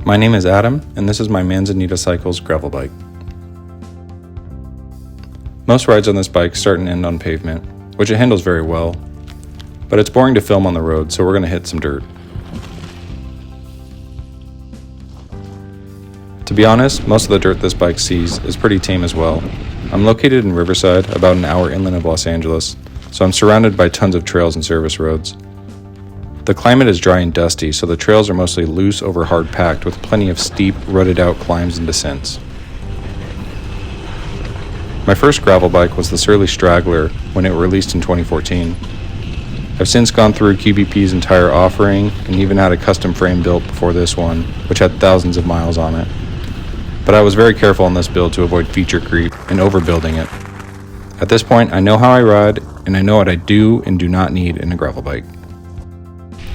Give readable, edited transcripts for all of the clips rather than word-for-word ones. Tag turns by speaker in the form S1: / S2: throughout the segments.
S1: My name is Adam, and this is my Manzanita Cycles gravel bike. Most rides on this bike start and end on pavement, which it handles very well, but it's boring to film on the road, so we're going to hit some dirt. To be honest, most of the dirt this bike sees is pretty tame as well. I'm located in Riverside, about an hour inland of Los Angeles, so I'm surrounded by tons of trails and service roads. The climate is dry and dusty, so the trails are mostly loose over hard packed with plenty of steep, rutted out climbs and descents. My first gravel bike was the Surly Straggler when it released in 2014. I've since gone through QBP's entire offering and even had a custom frame built before this one, which had thousands of miles on it. But I was very careful on this build to avoid feature creep and overbuilding it. At this point, I know how I ride, and I know what I do and do not need in a gravel bike.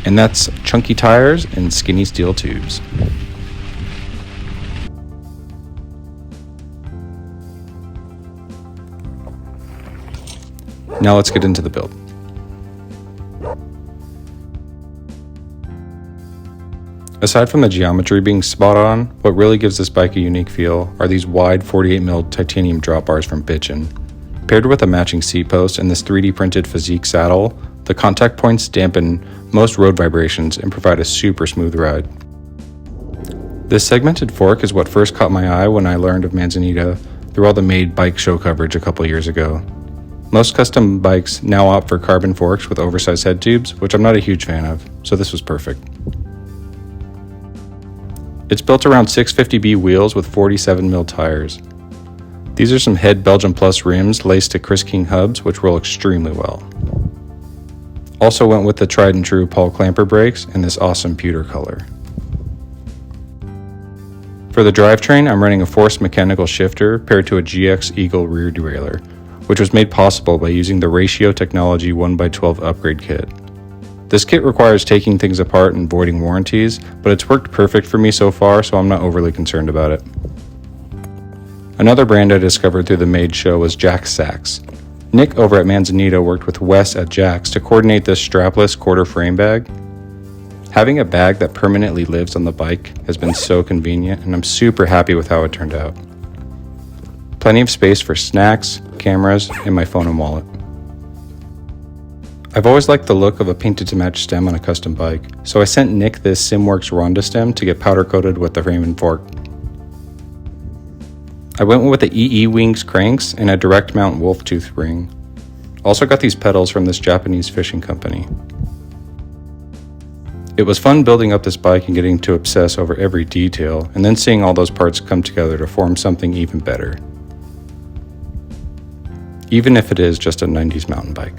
S1: And that's chunky tires and skinny steel tubes. Now let's get into the build. Aside from the geometry being spot on, what really gives this bike a unique feel are these wide 48mm titanium drop bars from Bitchin'. Paired with a matching seat post and this 3D printed physique saddle, the contact points dampen most road vibrations and provide a super smooth ride. This segmented fork is what first caught my eye when I learned of Manzanita through all the Made bike show coverage a couple years ago. Most custom bikes now opt for carbon forks with oversized head tubes, which I'm not a huge fan of, so this was perfect. It's built around 650B wheels with 47mm tires. These are some Head Belgium Plus rims laced to Chris King hubs, which roll extremely well. Also went with the tried and true Paul Clamper brakes in this awesome pewter color. For the drivetrain, I'm running a forced mechanical shifter paired to a GX Eagle rear derailleur, which was made possible by using the Ratio Technology 1x12 upgrade kit. This kit requires taking things apart and voiding warranties, but it's worked perfect for me so far, so I'm not overly concerned about it. Another brand I discovered through the Made show was Jack's Sacks. Nick over at Manzanita worked with Wes at Jack's to coordinate this strapless quarter frame bag. Having a bag that permanently lives on the bike has been so convenient, and I'm super happy with how it turned out. Plenty of space for snacks, cameras, and my phone and wallet. I've always liked the look of a painted to match stem on a custom bike, so I sent Nick this Simworks Ronda stem to get powder coated with the frame and fork. I went with the EE Wings cranks and a direct mount wolf tooth ring. Also got these pedals from this Japanese fishing company. It was fun building up this bike and getting to obsess over every detail, and then seeing all those parts come together to form something even better. Even if it is just a 90s mountain bike.